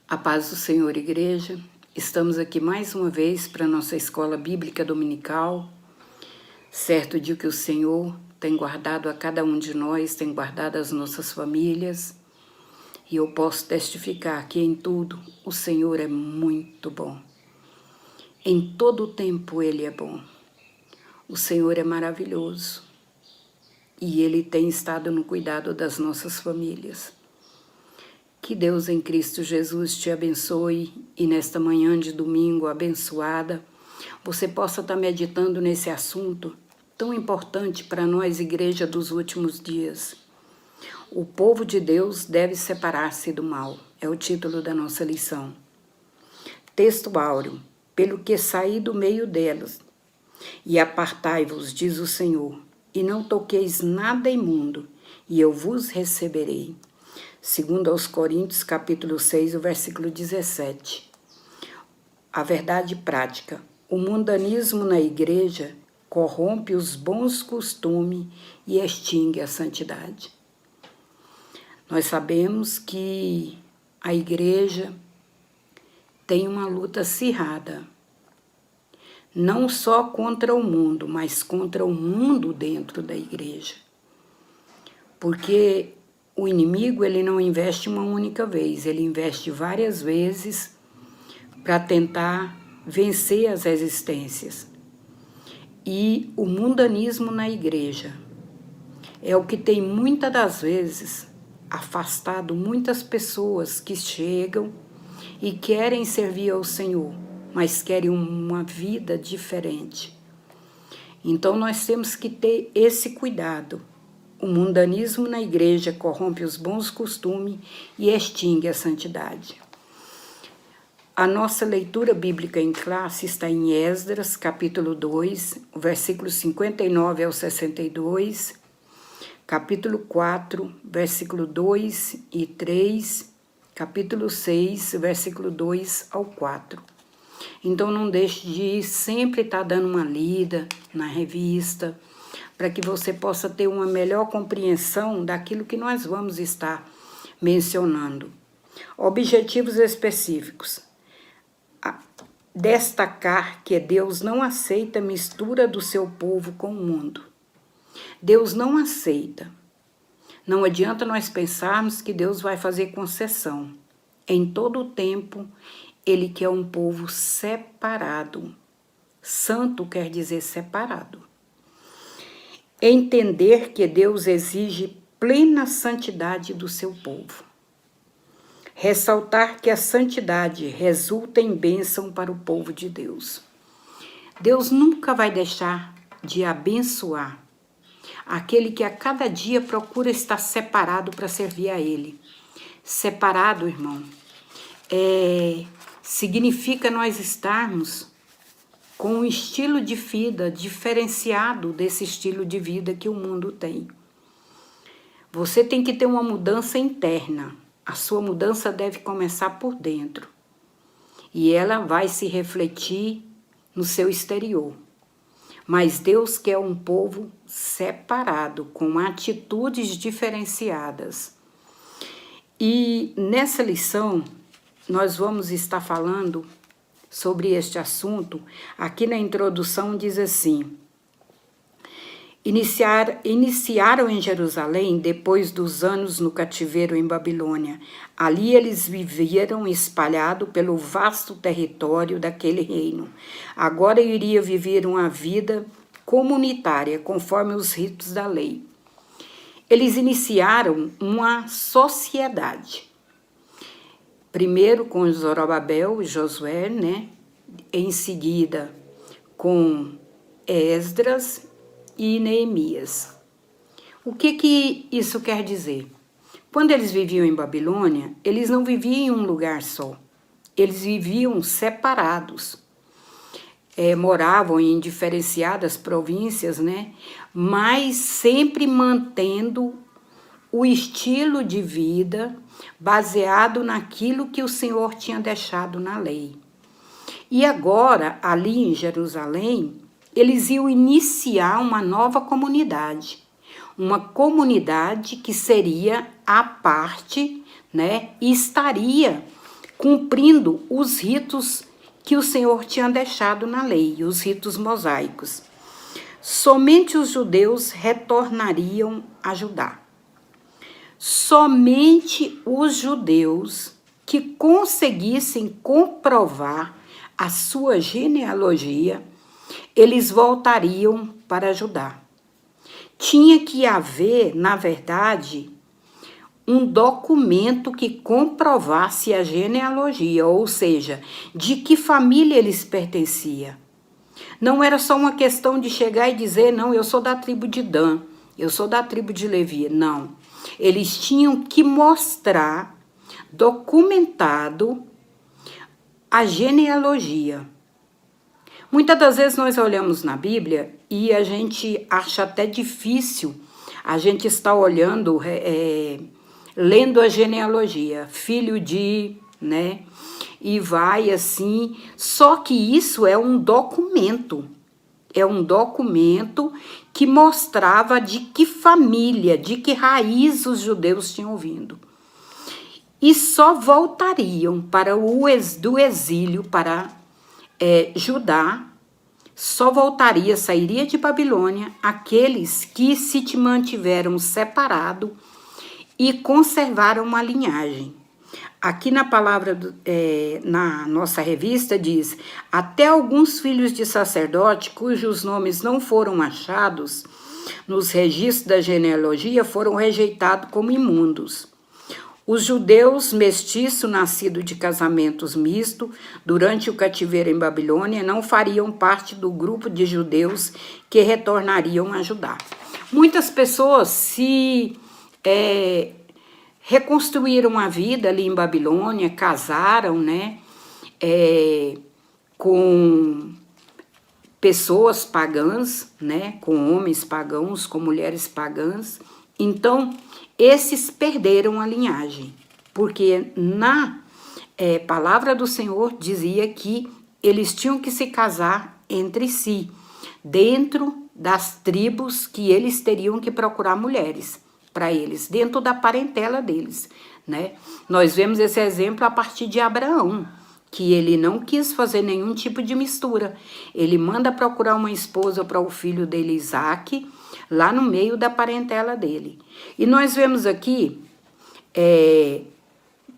A paz do Senhor, igreja. Estamos aqui mais uma vez para a nossa escola bíblica dominical, certo de que o Senhor tem guardado a cada um de nós, tem guardado as nossas famílias, e eu posso testificar que em tudo o Senhor é muito bom. Em todo o tempo Ele é bom. O Senhor é maravilhoso e Ele tem estado no cuidado das nossas famílias. Que Deus em Cristo Jesus te abençoe e nesta manhã de domingo abençoada, você possa estar meditando nesse assunto tão importante para nós, igreja dos últimos dias. O povo de Deus deve separar-se do mal, é o título da nossa lição. Texto áureo: pelo que saí do meio delas, e apartai-vos, diz o Senhor, e não toqueis nada imundo, e eu vos receberei. Segundo aos Coríntios, capítulo 6, o versículo 17. A verdade prática: o mundanismo na igreja corrompe os bons costumes e extingue a santidade. Nós sabemos que a igreja tem uma luta acirrada, não só contra o mundo, mas contra o mundo dentro da igreja. Porque o inimigo, ele não investe uma única vez, ele investe várias vezes para tentar vencer as resistências. E o mundanismo na igreja é o que tem muitas das vezes afastado muitas pessoas que chegam e querem servir ao Senhor, mas querem uma vida diferente. Então nós temos que ter esse cuidado. O mundanismo na igreja corrompe os bons costumes e extingue a santidade. A nossa leitura bíblica em classe está em Esdras, capítulo 2, versículos 59 ao 62, capítulo 4, versículo 2 e 3, capítulo 6, versículo 2 ao 4. Então não deixe de sempre estar dando uma lida na revista, para que você possa ter uma melhor compreensão daquilo que nós vamos estar mencionando. Objetivos específicos. Destacar que Deus não aceita a mistura do seu povo com o mundo. Deus não aceita. Não adianta nós pensarmos que Deus vai fazer concessão. Em todo o tempo, Ele quer um povo separado. Santo quer dizer separado. Entender que Deus exige plena santidade do seu povo. Ressaltar que a santidade resulta em bênção para o povo de Deus. Deus nunca vai deixar de abençoar aquele que a cada dia procura estar separado para servir a Ele. Separado, irmão, significa nós estarmos com um estilo de vida diferenciado desse estilo de vida que o mundo tem. Você tem que ter uma mudança interna. A sua mudança deve começar por dentro. E ela vai se refletir no seu exterior. Mas Deus quer um povo separado, com atitudes diferenciadas. E nessa lição, nós vamos estar falando sobre este assunto. Aqui na introdução diz assim: iniciaram em Jerusalém depois dos anos no cativeiro em Babilônia. Ali eles viveram espalhados pelo vasto território daquele reino. Agora iria viver uma vida comunitária, conforme os ritos da lei. Eles iniciaram uma sociedade. Primeiro com Zorobabel e Josué, né? Em seguida com Esdras e Neemias. O que isso quer dizer? Quando eles viviam em Babilônia, eles não viviam em um lugar só. Eles viviam separados. Moravam em diferenciadas províncias, né? Mas sempre mantendo o estilo de vida baseado naquilo que o Senhor tinha deixado na lei. E agora, ali em Jerusalém, eles iam iniciar uma nova comunidade. Uma comunidade que seria à parte, né? E estaria cumprindo os ritos que o Senhor tinha deixado na lei, os ritos mosaicos. Somente os judeus retornariam a Judá. Somente os judeus que conseguissem comprovar a sua genealogia, eles voltariam para Judá. Tinha que haver, na verdade, um documento que comprovasse a genealogia, ou seja, de que família eles pertenciam. Não era só uma questão de chegar e dizer, não, eu sou da tribo de Dan, eu sou da tribo de Levi. Não. Eles tinham que mostrar, documentado, a genealogia. Muitas das vezes nós olhamos na Bíblia e a gente acha até difícil a gente estar olhando, lendo a genealogia, filho de, né? E vai assim, só que isso é um documento que mostrava de que família, de que raiz os judeus tinham vindo. E só voltariam para do exílio para Judá, só voltaria, sairia de Babilônia, aqueles que se te mantiveram separado e conservaram uma linhagem. Aqui na palavra, na nossa revista diz, até alguns filhos de sacerdote cujos nomes não foram achados nos registros da genealogia foram rejeitados como imundos. Os judeus mestiços nascidos de casamentos mistos durante o cativeiro em Babilônia não fariam parte do grupo de judeus que retornariam a Judá. Muitas pessoas se reconstruíram a vida ali em Babilônia, casaram, né, com pessoas pagãs, né, com homens pagãos, com mulheres pagãs. Então, esses perderam a linhagem, porque na palavra do Senhor dizia que eles tinham que se casar entre si, dentro das tribos que eles teriam que procurar mulheres para eles, dentro da parentela deles, né? Nós vemos esse exemplo a partir de Abraão, que ele não quis fazer nenhum tipo de mistura. Ele manda procurar uma esposa para o filho dele, Isaque, lá no meio da parentela dele. E nós vemos aqui,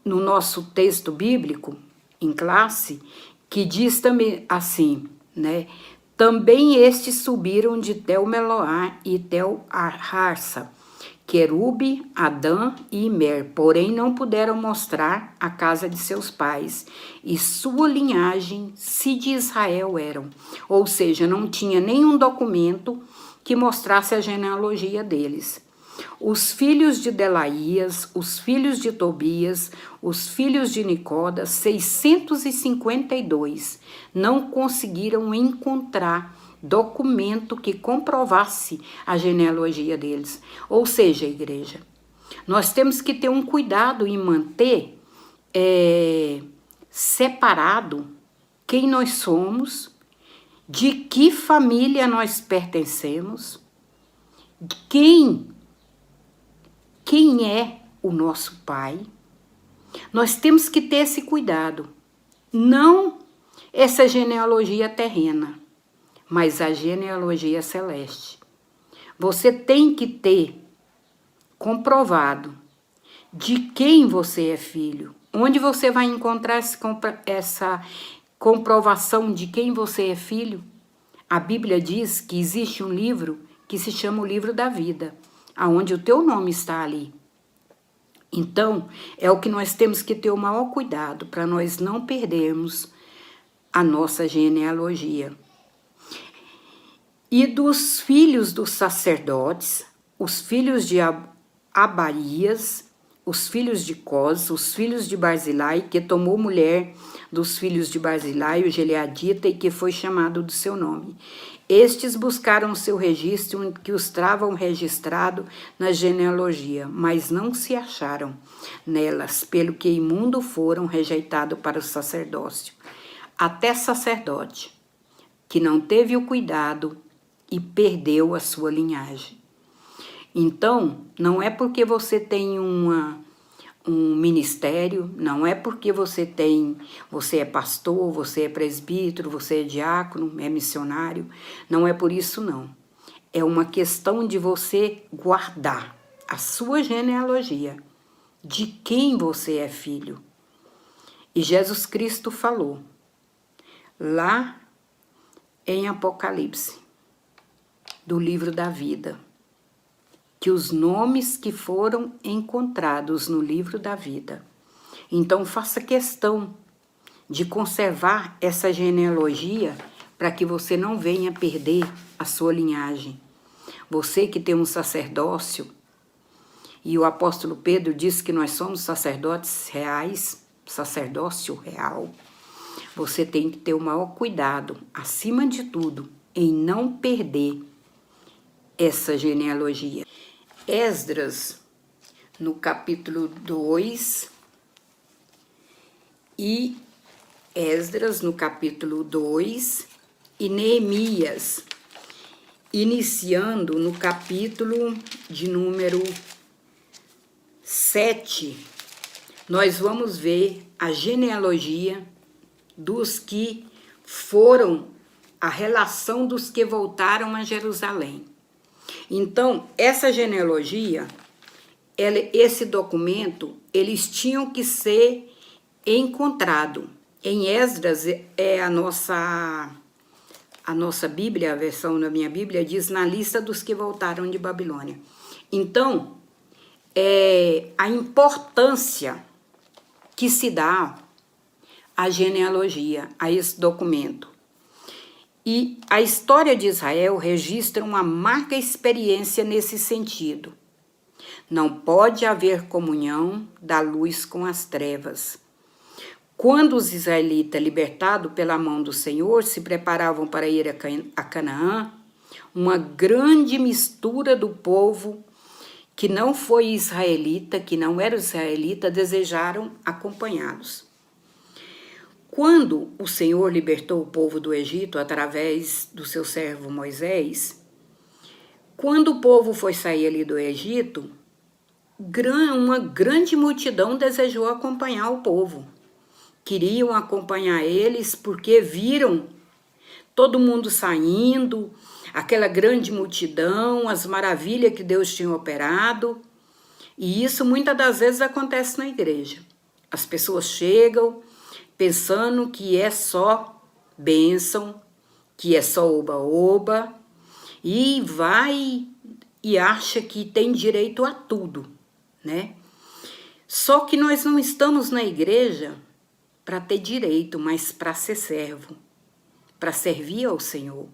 no nosso texto bíblico, em classe, que diz também assim, né? Também estes subiram de Tel-Meloá e Tel-Harsa, Querube, Adã e Imer, porém não puderam mostrar a casa de seus pais, e sua linhagem, se de Israel eram. Ou seja, não tinha nenhum documento que mostrasse a genealogia deles. Os filhos de Delaías, os filhos de Tobias, os filhos de Nicodas, 652, não conseguiram encontrar documento que comprovasse a genealogia deles. Ou seja, igreja, nós temos que ter um cuidado em manter separado quem nós somos, de que família nós pertencemos, quem é o nosso pai. Nós temos que ter esse cuidado, não essa genealogia terrena, mas a genealogia celeste. Você tem que ter comprovado de quem você é filho. Onde você vai encontrar essa comprovação de quem você é filho? A Bíblia diz que existe um livro que se chama o livro da vida, aonde o teu nome está ali. Então, é o que nós temos que ter o maior cuidado para nós não perdermos a nossa genealogia. E dos filhos dos sacerdotes, os filhos de Abarias, os filhos de Cós, os filhos de Barzilai, que tomou mulher dos filhos de Barzilai, o Gileadita, e que foi chamado do seu nome. Estes buscaram seu registro, que os travam registrado na genealogia, mas não se acharam nelas, pelo que imundo foram rejeitados para o sacerdócio. Até sacerdote que não teve o cuidado e perdeu a sua linhagem. Então, não é porque você tem um ministério, não é porque você é pastor, você é presbítero, você é diácono, é missionário, não é por isso não. É uma questão de você guardar a sua genealogia, de quem você é filho. E Jesus Cristo falou, lá em Apocalipse, do livro da vida, que os nomes que foram encontrados no livro da vida. Então, faça questão de conservar essa genealogia para que você não venha perder a sua linhagem. Você que tem um sacerdócio, e o apóstolo Pedro diz que nós somos sacerdotes reais, sacerdócio real, você tem que ter o maior cuidado, acima de tudo, em não perder essa genealogia. Esdras, no capítulo 2, e Neemias, iniciando no capítulo de número 7, nós vamos ver a genealogia dos que foram, a relação dos que voltaram a Jerusalém. Então, essa genealogia, esse documento, eles tinham que ser encontrado. Em Esdras, a nossa Bíblia, a versão da minha Bíblia, diz na lista dos que voltaram de Babilônia. Então, a importância que se dá à genealogia, a esse documento. E a história de Israel registra uma amarga experiência nesse sentido. Não pode haver comunhão da luz com as trevas. Quando os israelitas, libertados pela mão do Senhor, se preparavam para ir a Canaã, uma grande mistura do povo que não foi israelita, que não era israelita, desejaram acompanhá-los. Quando o Senhor libertou o povo do Egito através do seu servo Moisés, quando o povo foi sair ali do Egito, uma grande multidão desejou acompanhar o povo. Queriam acompanhar eles porque viram todo mundo saindo, aquela grande multidão, as maravilhas que Deus tinha operado. E isso muitas das vezes acontece na igreja. As pessoas chegam pensando que é só bênção, que é só oba-oba, e vai e acha que tem direito a tudo, né? Só que nós não estamos na igreja para ter direito, mas para ser servo, para servir ao Senhor.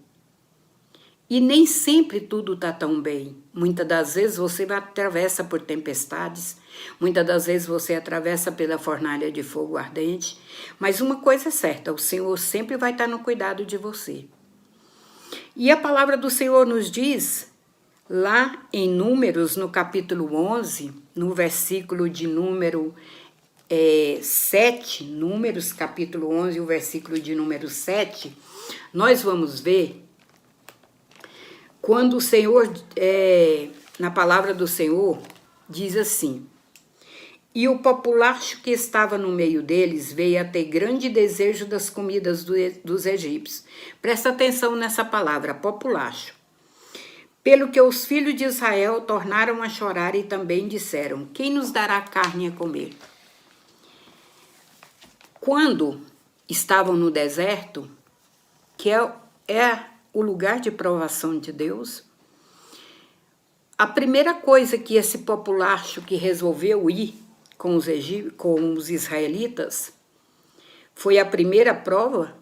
E nem sempre tudo está tão bem. Muitas das vezes você atravessa por tempestades, muitas das vezes você atravessa pela fornalha de fogo ardente, mas uma coisa é certa, o Senhor sempre vai estar no cuidado de você. E a palavra do Senhor nos diz, lá em Números, no capítulo 11, no versículo de número 7, Números capítulo 11, o versículo de número 7, nós vamos ver quando o Senhor, na palavra do Senhor, diz assim: e o populacho que estava no meio deles veio a ter grande desejo das comidas dos egípcios. Presta atenção nessa palavra, populacho. Pelo que os filhos de Israel tornaram a chorar e também disseram: quem nos dará carne a comer? Quando estavam no deserto, que é o lugar de provação de Deus, a primeira coisa que esse populacho que resolveu ir com os israelitas, foi a primeira prova,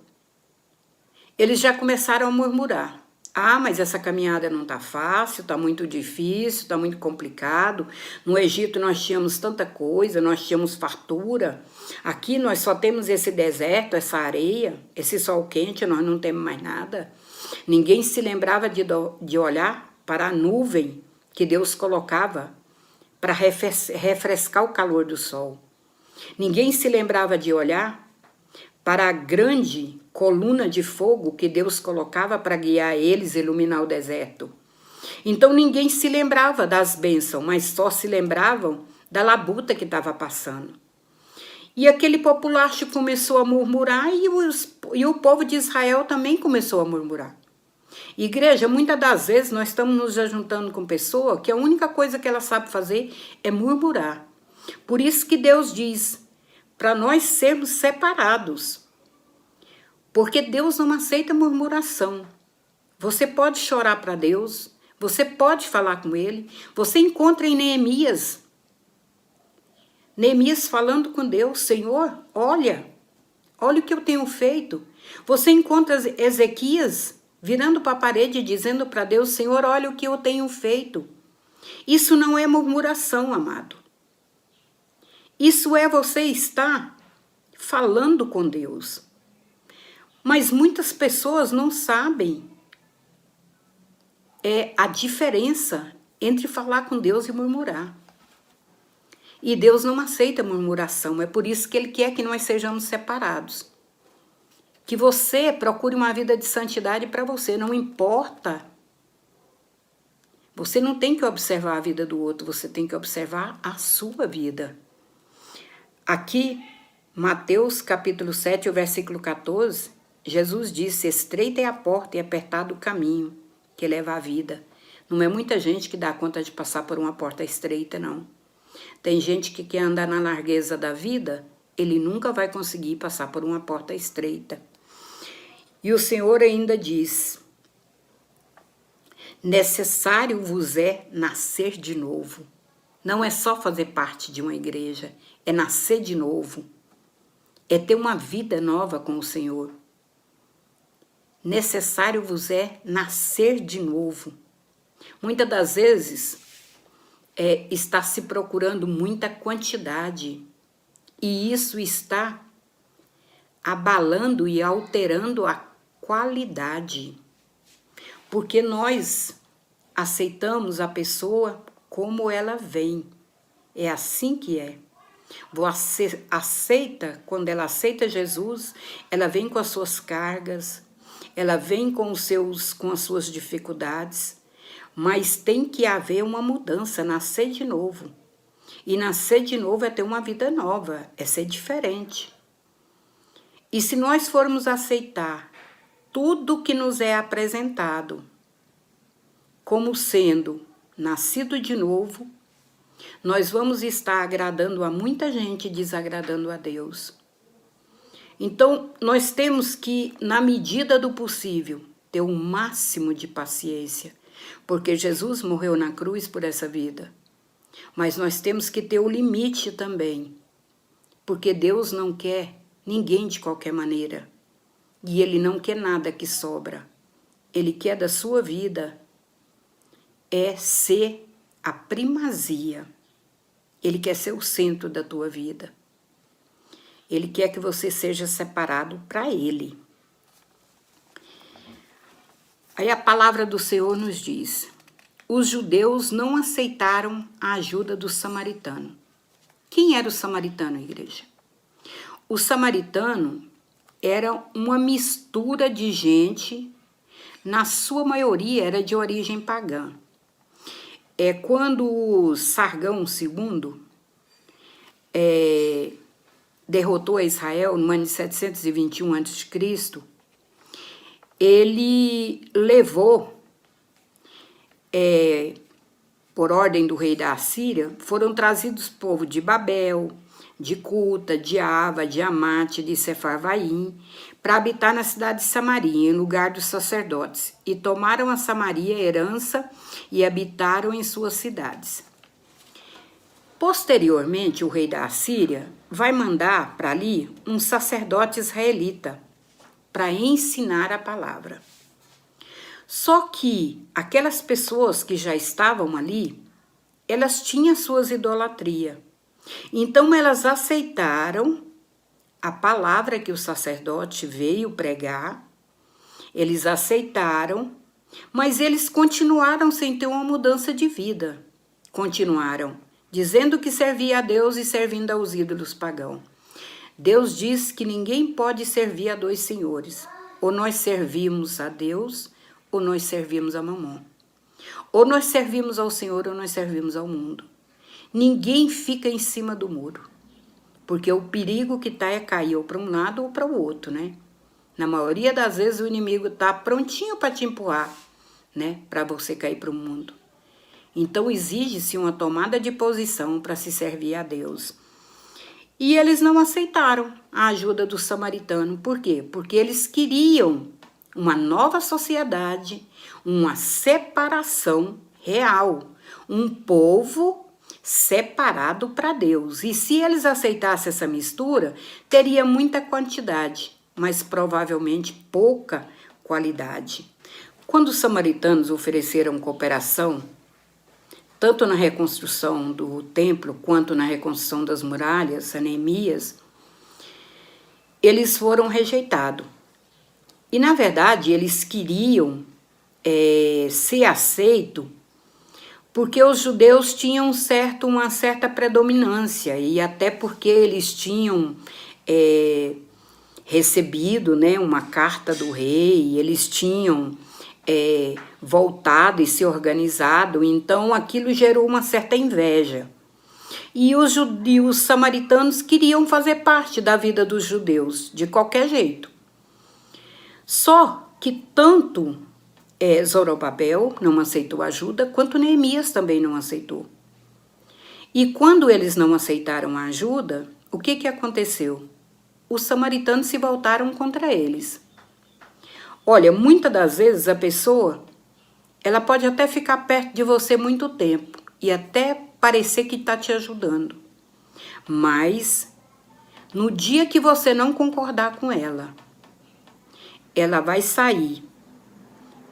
eles já começaram a murmurar. Ah, mas essa caminhada não está fácil, está muito difícil, está muito complicado. No Egito nós tínhamos tanta coisa, nós tínhamos fartura. Aqui nós só temos esse deserto, essa areia, esse sol quente, nós não temos mais nada. Ninguém se lembrava de olhar para a nuvem que Deus colocava para refrescar o calor do sol. Ninguém se lembrava de olhar para a grande coluna de fogo que Deus colocava para guiar eles, iluminar o deserto. Então ninguém se lembrava das bênçãos, mas só se lembravam da labuta que estava passando. E aquele populacho começou a murmurar e o povo de Israel também começou a murmurar. Igreja, muitas das vezes nós estamos nos ajuntando com pessoas que a única coisa que ela sabe fazer é murmurar. Por isso que Deus diz para nós sermos separados. Porque Deus não aceita murmuração. Você pode chorar para Deus, você pode falar com Ele. Você encontra em Neemias falando com Deus, Senhor, olha o que eu tenho feito. Você encontra Ezequias virando para a parede e dizendo para Deus, Senhor, olha o que eu tenho feito. Isso não é murmuração, amado. Isso é você estar falando com Deus. Mas muitas pessoas não sabem a diferença entre falar com Deus e murmurar. E Deus não aceita murmuração, é por isso que Ele quer que nós sejamos separados. Que você procure uma vida de santidade para você, não importa. Você não tem que observar a vida do outro, você tem que observar a sua vida. Aqui, Mateus capítulo 7, o versículo 14, Jesus disse, estreita é a porta e apertado o caminho que leva à vida. Não é muita gente que dá conta de passar por uma porta estreita, não. Tem gente que quer andar na largueza da vida, ele nunca vai conseguir passar por uma porta estreita. E o Senhor ainda diz, necessário vos é nascer de novo. Não é só fazer parte de uma igreja, é nascer de novo. É ter uma vida nova com o Senhor. Necessário vos é nascer de novo. Muitas das vezes está se procurando muita quantidade e isso está abalando e alterando a qualidade, porque nós aceitamos a pessoa como ela vem, é assim que é. Quando ela aceita Jesus, ela vem com as suas cargas, ela vem com as suas dificuldades, mas tem que haver uma mudança, nascer de novo. E nascer de novo é ter uma vida nova, é ser diferente. E se nós formos aceitar tudo que nos é apresentado como sendo nascido de novo, nós vamos estar agradando a muita gente e desagradando a Deus. Então, nós temos que, na medida do possível, ter o máximo de paciência, porque Jesus morreu na cruz por essa vida. Mas nós temos que ter o limite também, porque Deus não quer ninguém de qualquer maneira. E Ele não quer nada que sobra. Ele quer da sua vida ser a primazia. Ele quer ser o centro da tua vida. Ele quer que você seja separado para Ele. Aí a palavra do Senhor nos diz, os judeus não aceitaram a ajuda do samaritano. Quem era o samaritano, igreja? O samaritano era uma mistura de gente, na sua maioria era de origem pagã. Quando o Sargão II derrotou a Israel no ano de 721 a.C., ele levou, por ordem do rei da Assíria, foram trazidos povo de Babel, de Cuta, de Ava, de Amate, de Sefarvaim, para habitar na cidade de Samaria, em lugar dos sacerdotes, e tomaram a Samaria herança e habitaram em suas cidades. Posteriormente, o rei da Assíria vai mandar para ali um sacerdote israelita para ensinar a palavra. Só que aquelas pessoas que já estavam ali, elas tinham suas idolatrias. Então elas aceitaram a palavra que o sacerdote veio pregar, eles aceitaram, mas eles continuaram sem ter uma mudança de vida. Continuaram dizendo que servia a Deus e servindo aos ídolos pagãos. Deus diz que ninguém pode servir a dois senhores. Ou nós servimos a Deus, ou nós servimos a Mamon. Ou nós servimos ao Senhor, ou nós servimos ao mundo. Ninguém fica em cima do muro. Porque o perigo que está é cair ou para um lado ou para o outro, né? Na maioria das vezes o inimigo está prontinho para te empurrar, né? Para você cair para o mundo. Então exige-se uma tomada de posição para se servir a Deus. E eles não aceitaram a ajuda do samaritano. Por quê? Porque eles queriam uma nova sociedade, uma separação real, um povo separado para Deus. E se eles aceitassem essa mistura, teria muita quantidade, mas provavelmente pouca qualidade. Quando os samaritanos ofereceram cooperação, tanto na reconstrução do templo quanto na reconstrução das muralhas, a Neemias, eles foram rejeitados. E, na verdade, eles queriam ser aceitos porque os judeus tinham uma certa predominância e até porque eles tinham recebido, né, uma carta do rei, eles tinham voltado e se organizado, então aquilo gerou uma certa inveja. E os samaritanos queriam fazer parte da vida dos judeus, de qualquer jeito. Só que tanto Zorobabel não aceitou ajuda, quanto Neemias também não aceitou. E quando eles não aceitaram a ajuda, o que aconteceu? Os samaritanos se voltaram contra eles. Olha, muitas das vezes a pessoa, ela pode até ficar perto de você muito tempo e até parecer que está te ajudando. Mas, no dia que você não concordar com ela vai sair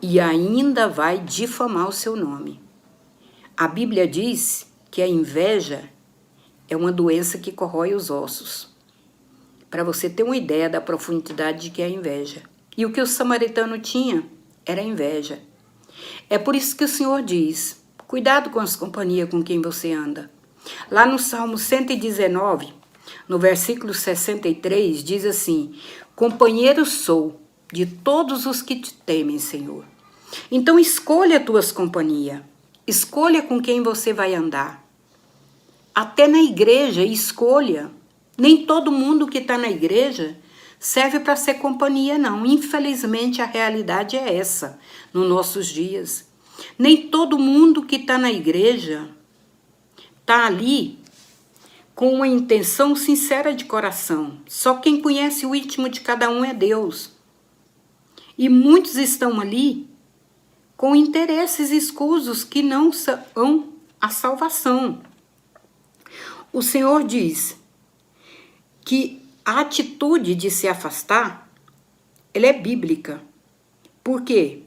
e ainda vai difamar o seu nome. A Bíblia diz que a inveja é uma doença que corrói os ossos. Para você ter uma ideia da profundidade de que é a inveja. E o que o samaritano tinha era inveja. É por isso que o Senhor diz, cuidado com as companhias com quem você anda. Lá no Salmo 119, no versículo 63, diz assim, companheiro sou de todos os que te temem, Senhor. Então escolha as tuas companhias, escolha com quem você vai andar. Até na igreja, escolha. Nem todo mundo que está na igreja serve para ser companhia, não. Infelizmente, a realidade é essa, nos nossos dias. Nem todo mundo que está na igreja está ali com uma intenção sincera de coração. Só quem conhece o íntimo de cada um é Deus. E muitos estão ali com interesses escusos que não são a salvação. O Senhor diz que a atitude de se afastar, ela é bíblica. Por quê?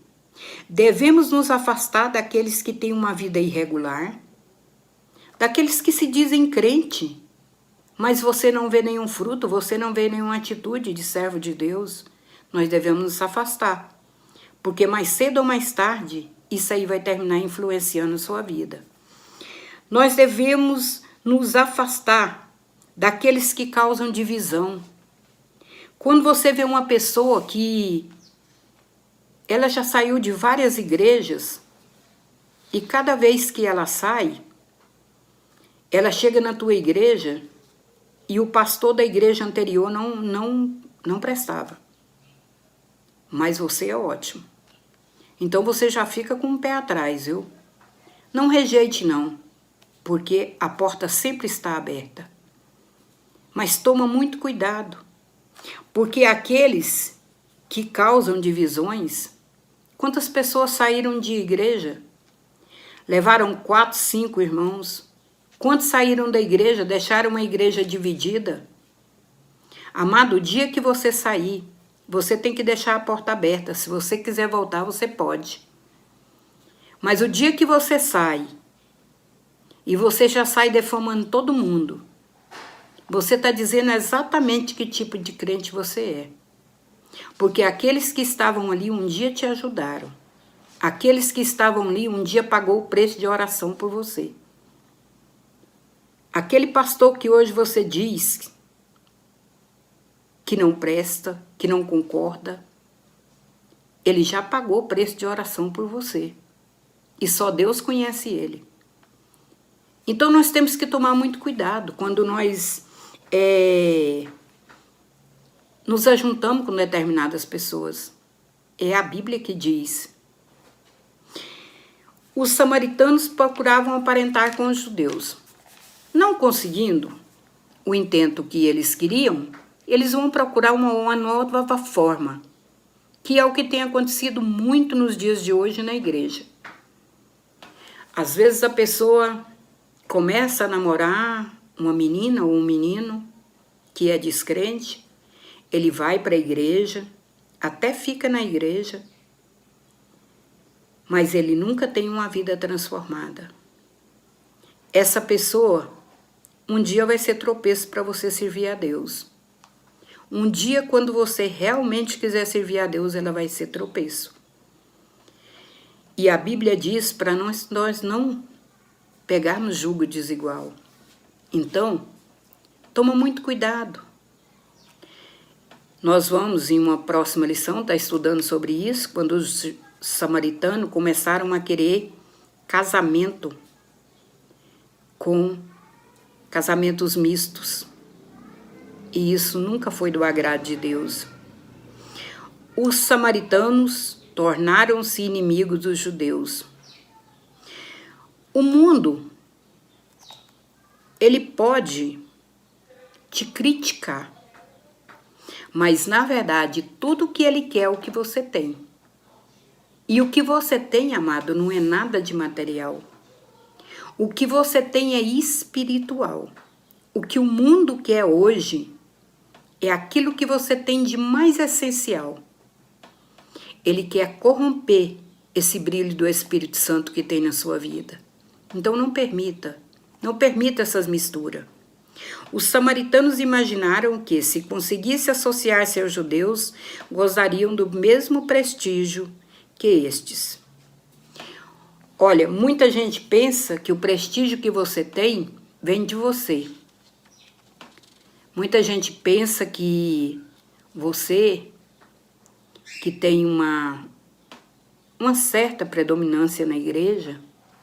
Devemos nos afastar daqueles que têm uma vida irregular, daqueles que se dizem crente, mas você não vê nenhum fruto, você não vê nenhuma atitude de servo de Deus. Nós devemos nos afastar, porque mais cedo ou mais tarde, isso aí vai terminar influenciando a sua vida. Nós devemos nos afastar daqueles que causam divisão. Quando você vê uma pessoa que ela já saiu de várias igrejas e cada vez que ela sai, ela chega na tua igreja e o pastor da igreja anterior não prestava. Mas você é ótimo. Então você já fica com o pé atrás, viu? Não rejeite não, porque a porta sempre está aberta. Mas toma muito cuidado, porque aqueles que causam divisões, quantas pessoas saíram de igreja? Levaram 4, 5 irmãos. Quantos saíram da igreja, deixaram uma igreja dividida? Amado, o dia que você sair, você tem que deixar a porta aberta. Se você quiser voltar, você pode. Mas o dia que você sai, e você já sai defamando todo mundo, você está dizendo exatamente que tipo de crente você é. Porque aqueles que estavam ali um dia te ajudaram. Aqueles que estavam ali um dia pagou o preço de oração por você. Aquele pastor que hoje você diz que não presta, que não concorda, ele já pagou o preço de oração por você. E só Deus conhece ele. Então nós temos que tomar muito cuidado quando nós nos ajuntamos com determinadas pessoas. É a Bíblia que diz. Os samaritanos procuravam aparentar com os judeus. Não conseguindo o intento que eles queriam, eles vão procurar uma nova forma, que é o que tem acontecido muito nos dias de hoje na igreja. Às vezes a pessoa começa a namorar uma menina ou um menino que é descrente, ele vai para a igreja, até fica na igreja, mas ele nunca tem uma vida transformada. Essa pessoa, um dia vai ser tropeço para você servir a Deus. Um dia, quando você realmente quiser servir a Deus, ela vai ser tropeço. E a Bíblia diz para nós não pegarmos jugo desigual. Então, toma muito cuidado. Nós vamos, em uma próxima lição, estar estudando sobre isso, quando os samaritanos começaram a querer casamentos mistos. E isso nunca foi do agrado de Deus. Os samaritanos tornaram-se inimigos dos judeus. O mundo, ele pode te criticar, mas na verdade tudo que ele quer é o que você tem. E o que você tem, amado, não é nada de material. O que você tem é espiritual. O que o mundo quer hoje é aquilo que você tem de mais essencial. Ele quer corromper esse brilho do Espírito Santo que tem na sua vida. Então não permita essas misturas. Os samaritanos imaginaram que, se conseguisse associar-se aos judeus, gozariam do mesmo prestígio que estes. Olha, muita gente pensa que o prestígio que você tem vem de você. Muita gente pensa que você, que tem uma certa predominância na igreja,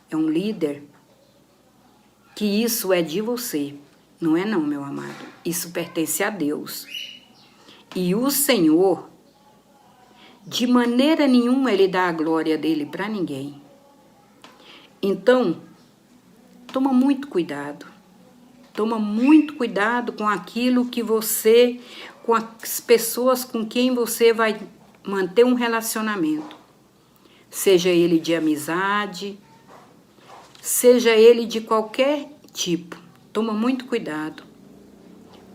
é um líder, que isso é de você. Não é não, meu amado. Isso pertence a Deus. E o Senhor, de maneira nenhuma, Ele dá a glória dele para ninguém. Então, toma muito cuidado. Toma muito cuidado com aquilo que você, com as pessoas com quem você vai manter um relacionamento. Seja ele de amizade, seja ele de qualquer tipo. Toma muito cuidado,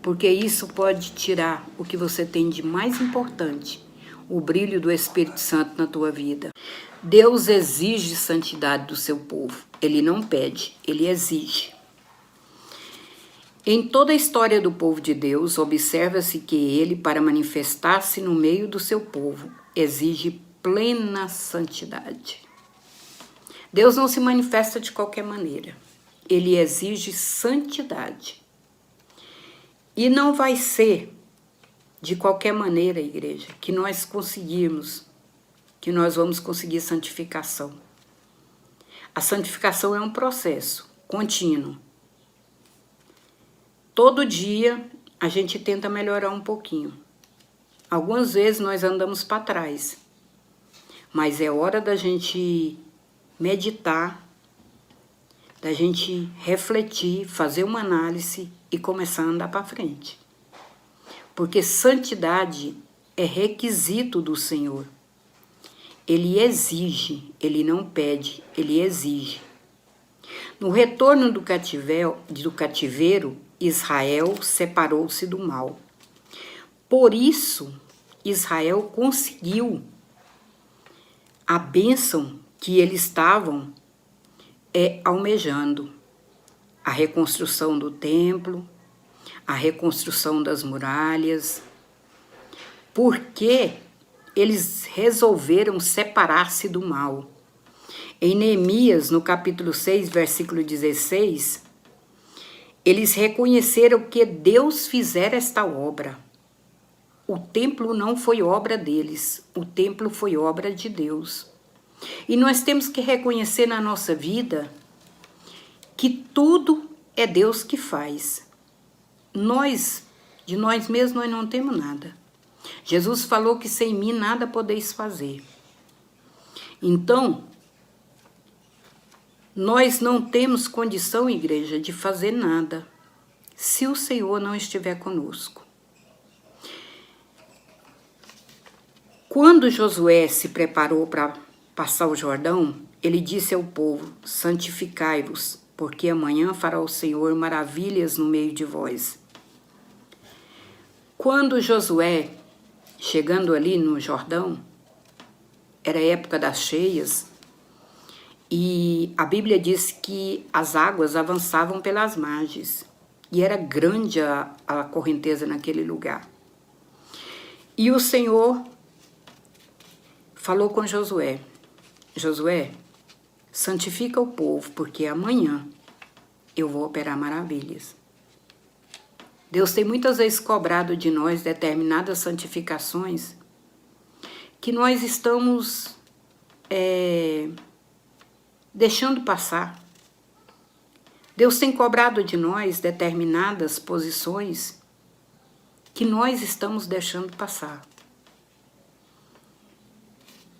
porque isso pode tirar o que você tem de mais importante, o brilho do Espírito Santo na tua vida. Deus exige santidade do seu povo. Ele não pede, ele exige. Em toda a história do povo de Deus, observa-se que ele, para manifestar-se no meio do seu povo, exige plena santidade. Deus não se manifesta de qualquer maneira. Ele exige santidade. E não vai ser de qualquer maneira, igreja, que nós vamos conseguir santificação. A santificação é um processo contínuo. Todo dia a gente tenta melhorar um pouquinho. Algumas vezes nós andamos para trás, mas é hora da gente meditar, da gente refletir, fazer uma análise e começar a andar para frente. Porque santidade é requisito do Senhor. Ele exige, ele não pede, ele exige. No retorno do cativeiro, Israel separou-se do mal. Por isso, Israel conseguiu a bênção que eles estavam almejando. A reconstrução do templo, a reconstrução das muralhas, porque eles resolveram separar-se do mal. Em Neemias, no capítulo 6, versículo 16, eles reconheceram que Deus fizera esta obra. o templo não foi obra deles, o templo foi obra de Deus. E nós temos que reconhecer na nossa vida que tudo é Deus que faz. Nós, de nós mesmos, nós não temos nada. Jesus falou que sem mim nada podeis fazer. Então, nós não temos condição, igreja, de fazer nada se o Senhor não estiver conosco. Quando Josué se preparou para passar o Jordão, ele disse ao povo: santificai-vos, porque amanhã fará o Senhor maravilhas no meio de vós. Quando Josué, chegando ali no Jordão, era a época das cheias, e a Bíblia diz que as águas avançavam pelas margens, e era grande a correnteza naquele lugar. E o Senhor falou com Josué: Josué, santifica o povo, porque amanhã eu vou operar maravilhas. Deus tem muitas vezes cobrado de nós determinadas santificações que nós estamos deixando passar. Deus tem cobrado de nós determinadas posições que nós estamos deixando passar.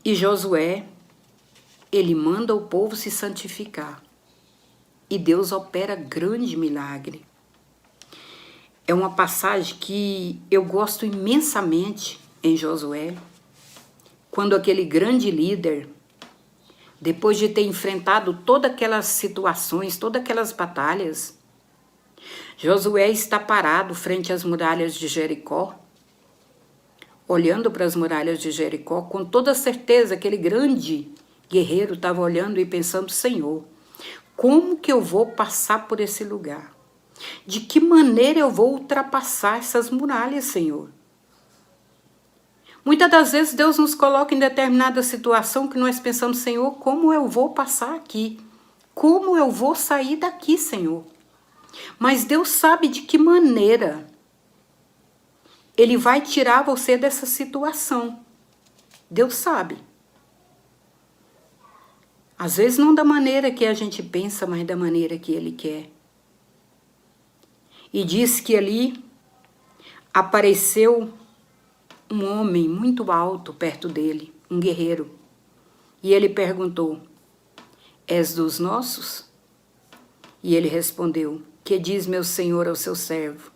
E Josué, ele manda o povo se santificar. E Deus opera grande milagre. É uma passagem que eu gosto imensamente em Josué, quando aquele grande líder, depois de ter enfrentado todas aquelas situações, todas aquelas batalhas, Josué está parado frente às muralhas de Jericó, olhando para as muralhas de Jericó, com toda certeza aquele grande guerreiro estava olhando e pensando: Senhor, como que eu vou passar por esse lugar? De que maneira eu vou ultrapassar essas muralhas, Senhor? Muitas das vezes Deus nos coloca em determinada situação que nós pensamos: Senhor, como eu vou passar aqui? Como eu vou sair daqui, Senhor? Mas Deus sabe de que maneira Ele vai tirar você dessa situação. Deus sabe. Às vezes não da maneira que a gente pensa, mas da maneira que Ele quer. E diz que ali apareceu um homem muito alto perto dele, um guerreiro. E ele perguntou: és dos nossos? E ele respondeu: que diz meu senhor ao seu servo?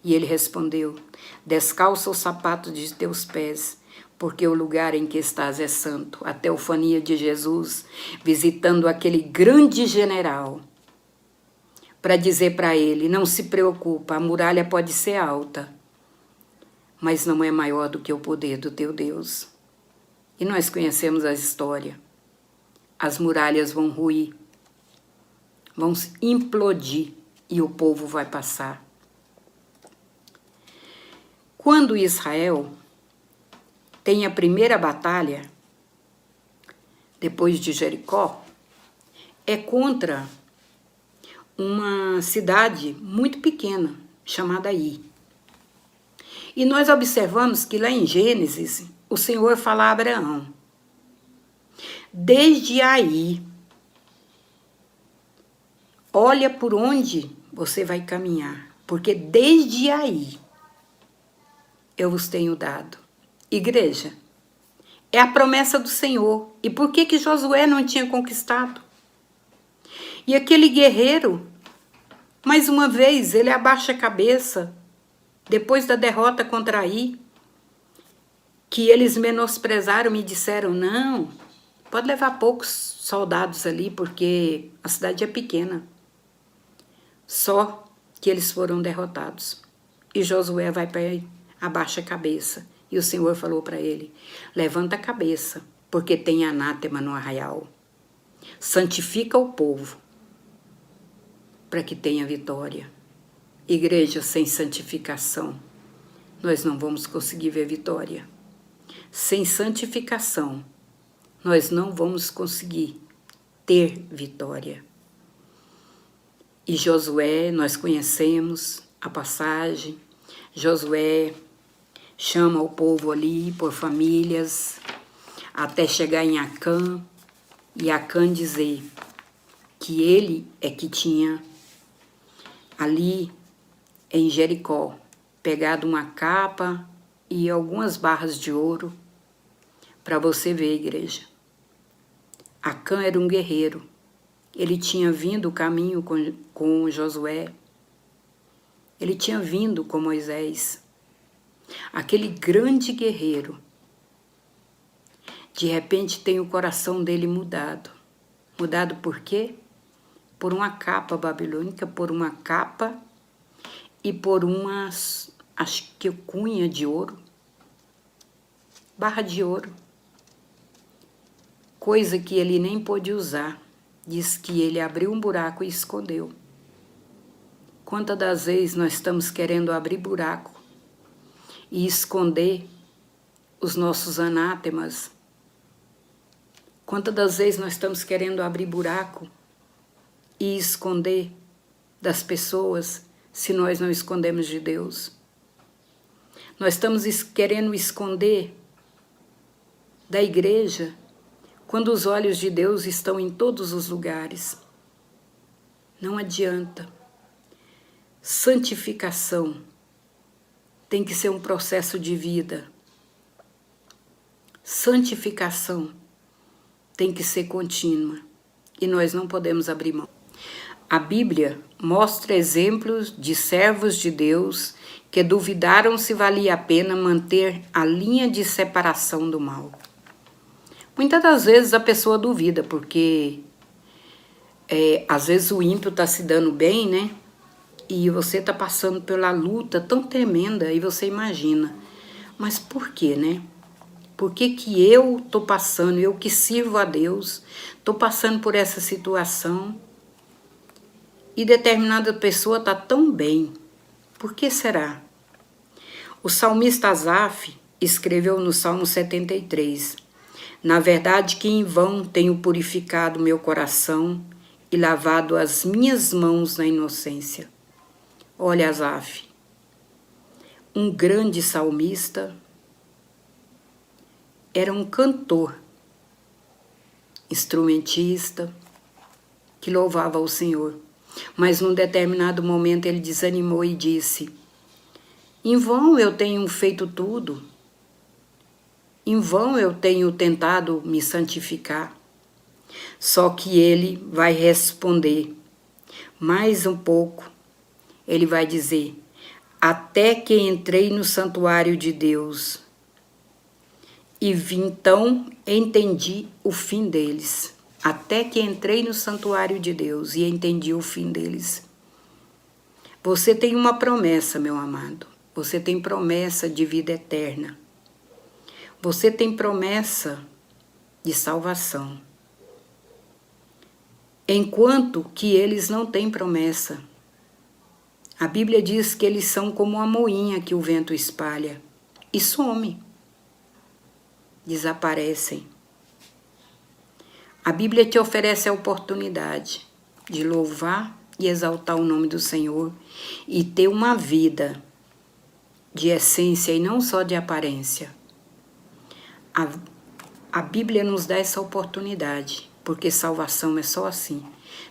E ele respondeu: descalça o sapato de teus pés, porque o lugar em que estás é santo. A teofania de Jesus, visitando aquele grande general, para dizer para ele: não se preocupa, a muralha pode ser alta, mas não é maior do que o poder do teu Deus. E nós conhecemos a história. As muralhas vão ruir, vão implodir e o povo vai passar. Quando Israel tem a primeira batalha, depois de Jericó, é contra uma cidade muito pequena, chamada Ai. E nós observamos que lá em Gênesis, o Senhor fala a Abraão: desde Ai, olha por onde você vai caminhar, porque desde Ai eu vos tenho dado. Igreja, é a promessa do Senhor. E por que Josué não tinha conquistado? E aquele guerreiro, mais uma vez, ele abaixa a cabeça, depois da derrota contra Ai, que eles menosprezaram e disseram: não, pode levar poucos soldados ali, porque a cidade é pequena. Só que eles foram derrotados. E Josué vai para aí, abaixa a cabeça. E o Senhor falou para ele: levanta a cabeça, porque tem anátema no arraial. Santifica o povo, para que tenha vitória. Igreja, sem santificação, nós não vamos conseguir ver vitória. Sem santificação, nós não vamos conseguir ter vitória. E Josué, nós conhecemos a passagem. Josué chama o povo ali por famílias, até chegar em Acã, e Acã dizer que ele é que tinha ali em Jericó pegado uma capa e algumas barras de ouro. Para você ver, igreja, Acã era um guerreiro. Ele tinha vindo o caminho com Josué. Ele tinha vindo com Moisés. Aquele grande guerreiro, de repente tem o coração dele mudado. Mudado por quê? Por uma capa babilônica, por uma capa e por umas, acho que cunha de ouro, barra de ouro, coisa que ele nem pôde usar. Diz que ele abriu um buraco e escondeu. Quantas das vezes nós estamos querendo abrir buraco e esconder os nossos anátemas? Quantas das vezes nós estamos querendo abrir buraco e esconder das pessoas se nós não escondemos de Deus? Nós estamos querendo esconder da igreja quando os olhos de Deus estão em todos os lugares. Não adianta. Santificação tem que ser um processo de vida. Santificação tem que ser contínua e nós não podemos abrir mão. A Bíblia mostra exemplos de servos de Deus que duvidaram se valia a pena manter a linha de separação do mal. Muitas das vezes a pessoa duvida, porque às vezes o ímpio está se dando bem, né? E você está passando pela luta tão tremenda e você imagina, mas por quê, né? Por que que eu estou passando, eu que sirvo a Deus, estou passando por essa situação e determinada pessoa está tão bem? Por que será? O salmista Asaf escreveu no Salmo 73, na verdade que em vão tenho purificado meu coração e lavado as minhas mãos na inocência. Olha Asaf, um grande salmista, era um cantor, instrumentista, que louvava o Senhor. Mas num determinado momento ele desanimou e disse, em vão eu tenho feito tudo, em vão eu tenho tentado me santificar. Só que ele vai responder, mais um pouco, ele vai dizer, até que entrei no santuário de Deus e então entendi o fim deles. Até que entrei no santuário de Deus e entendi o fim deles. Você tem uma promessa, meu amado. Você tem promessa de vida eterna. Você tem promessa de salvação. Enquanto que eles não têm promessa. A Bíblia diz que eles são como uma moinha que o vento espalha e some, desaparecem. A Bíblia te oferece a oportunidade de louvar e exaltar o nome do Senhor e ter uma vida de essência e não só de aparência. A Bíblia nos dá essa oportunidade, porque salvação é só assim.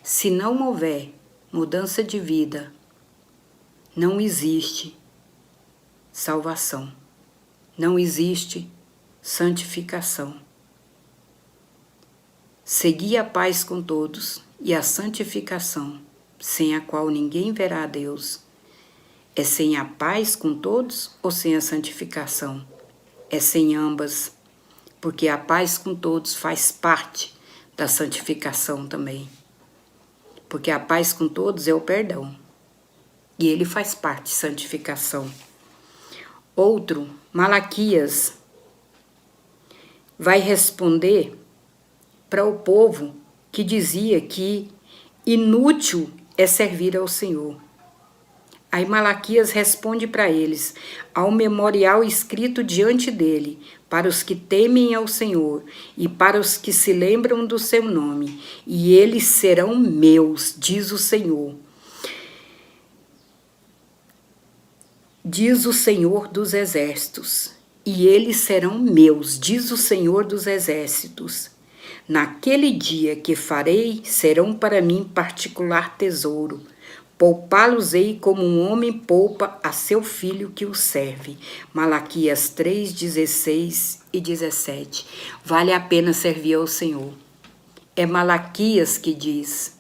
Se não houver mudança de vida, não existe salvação, não existe santificação. Segui a paz com todos e a santificação, sem a qual ninguém verá a Deus. É sem a paz com todos ou sem a santificação? É sem ambas, porque a paz com todos faz parte da santificação também. Porque a paz com todos é o perdão. E ele faz parte de santificação. Outro, Malaquias, vai responder para o povo que dizia que inútil é servir ao Senhor. Aí Malaquias responde para eles, há um memorial escrito diante dele, para os que temem ao Senhor e para os que se lembram do seu nome, e eles serão meus, diz o Senhor. diz o Senhor dos Exércitos, e eles serão meus, diz o Senhor dos Exércitos. Naquele dia que farei, serão para mim particular tesouro. Poupá-los-ei como um homem poupa a seu filho que o serve. Malaquias 3, 16 e 17. Vale a pena servir ao Senhor. É Malaquias que diz: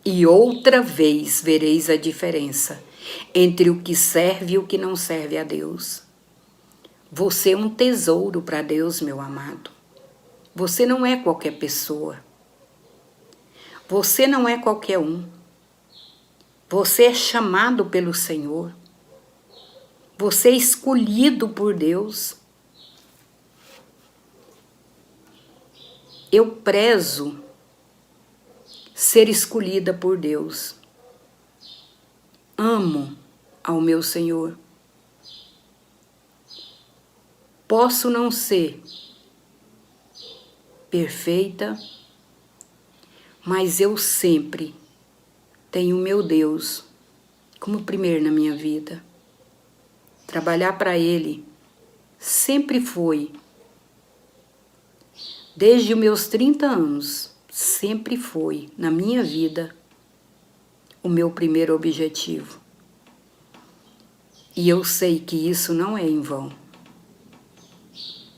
e outra vez vereis a diferença entre o que serve e o que não serve a Deus. Você é um tesouro para Deus, meu amado. Você não é qualquer pessoa. Você não é qualquer um. Você é chamado pelo Senhor. Você é escolhido por Deus. Eu prezo ser escolhida por Deus. Amo ao meu Senhor. Posso não ser perfeita, mas eu sempre tenho meu Deus como primeiro na minha vida. Trabalhar para Ele sempre foi, desde os meus 30 anos, sempre foi na minha vida o meu primeiro objetivo. E eu sei que isso não é em vão.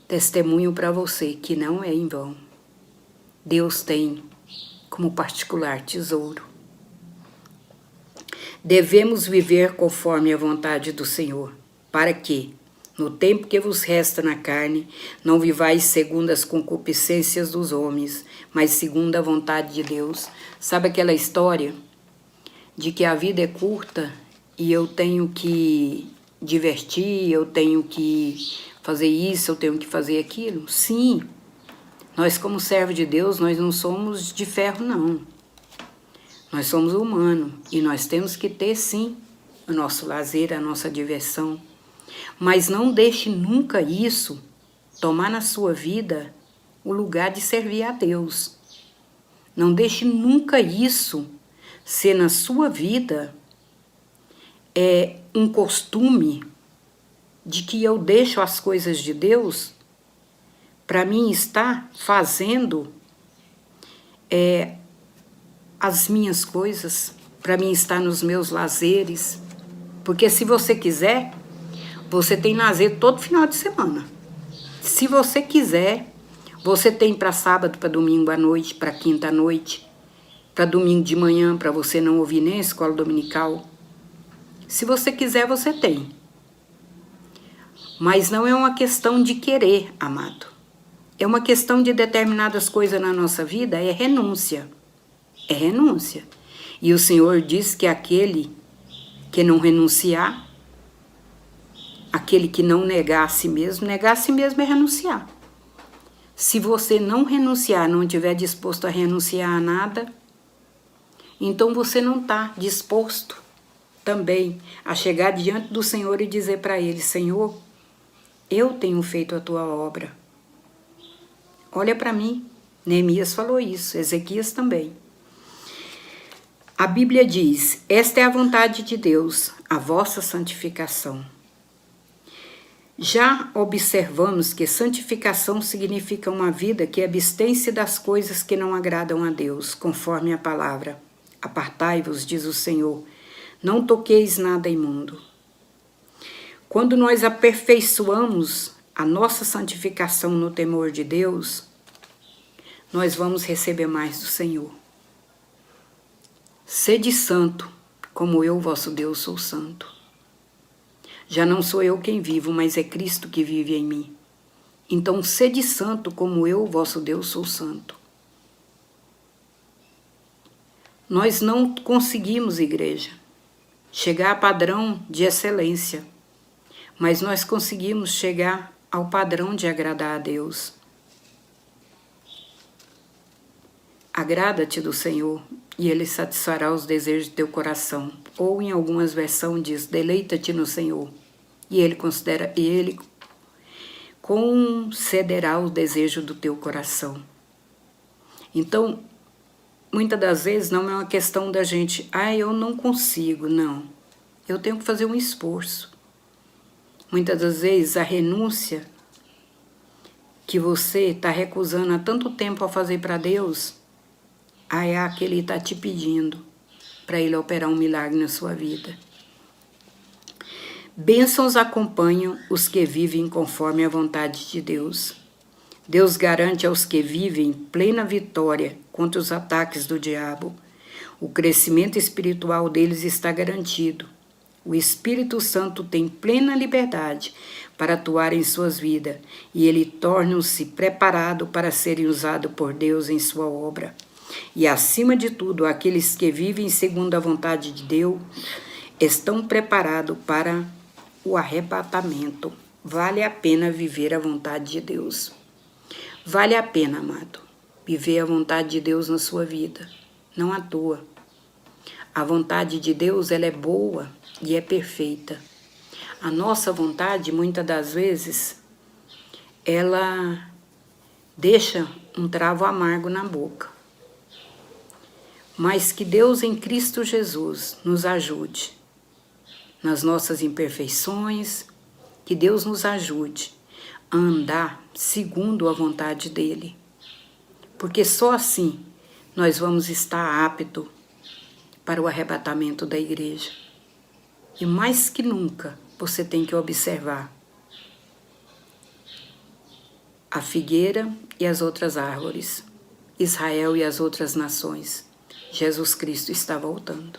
Testemunho para você que não é em vão. Deus tem como particular tesouro. Devemos viver conforme a vontade do Senhor, para que, no tempo que vos resta na carne, não vivais segundo as concupiscências dos homens, mas segundo a vontade de Deus. Sabe aquela história de que a vida é curta e eu tenho que divertir, eu tenho que fazer isso, eu tenho que fazer aquilo? Sim, nós como servos de Deus, nós não somos de ferro, não. Nós somos humanos e nós temos que ter, sim, o nosso lazer, a nossa diversão. Mas não deixe nunca isso tomar na sua vida o lugar de servir a Deus. Não deixe nunca isso ser na sua vida um costume de que eu deixo as coisas de Deus para mim estar fazendo as minhas coisas, para mim estar nos meus lazeres. Porque se você quiser, você tem lazer todo final de semana. Se você quiser, você tem para sábado, para domingo à noite, para quinta à noite, para domingo de manhã, para você não ouvir nem a escola dominical. Se você quiser, você tem. Mas não é uma questão de querer, amado. É uma questão de determinadas coisas na nossa vida, é renúncia. É renúncia. E o Senhor diz que aquele que não renunciar, aquele que não negar a si mesmo é renunciar. Se você não renunciar, não estiver disposto a renunciar a nada, então você não está disposto também a chegar diante do Senhor e dizer para Ele: Senhor, eu tenho feito a tua obra. Olha para mim. Neemias falou isso, Ezequias também. A Bíblia diz: esta é a vontade de Deus, a vossa santificação. Já observamos que santificação significa uma vida que abstém-se das coisas que não agradam a Deus, conforme a palavra. Apartai-vos, diz o Senhor, não toqueis nada imundo. Quando nós aperfeiçoamos a nossa santificação no temor de Deus, nós vamos receber mais do Senhor. Sede santo, como eu, vosso Deus, sou santo. Já não sou eu quem vivo, mas é Cristo que vive em mim. Então, sede santo, como eu, vosso Deus, sou santo. Nós não conseguimos, igreja, chegar a padrão de excelência, mas nós conseguimos chegar ao padrão de agradar a Deus. Agrada-te do Senhor e Ele satisfará os desejos do teu coração. Ou em algumas versões diz: deleita-te no Senhor e Ele concederá o desejo do teu coração. Então, muitas das vezes não é uma questão da gente: eu não consigo, não. Eu tenho que fazer um esforço. Muitas das vezes a renúncia que você está recusando há tanto tempo a fazer para Deus, é a que Ele está te pedindo para Ele operar um milagre na sua vida. Bênçãos acompanham os que vivem conforme a vontade de Deus. Deus garante aos que vivem plena vitória contra os ataques do diabo. O crescimento espiritual deles está garantido. O Espírito Santo tem plena liberdade para atuar em suas vidas e ele torna-se preparado para serem usados por Deus em sua obra. E, acima de tudo, aqueles que vivem segundo a vontade de Deus estão preparados para o arrebatamento. Vale a pena viver a vontade de Deus. Vale a pena, amado, viver a vontade de Deus na sua vida. Não à toa. A vontade de Deus, ela é boa e é perfeita. A nossa vontade, muitas das vezes, ela deixa um travo amargo na boca. Mas que Deus em Cristo Jesus nos ajude nas nossas imperfeições, que Deus nos ajude a andar segundo a vontade dEle. Porque só assim nós vamos estar aptos para o arrebatamento da igreja. E mais que nunca, você tem que observar a figueira e as outras árvores, Israel e as outras nações. Jesus Cristo está voltando.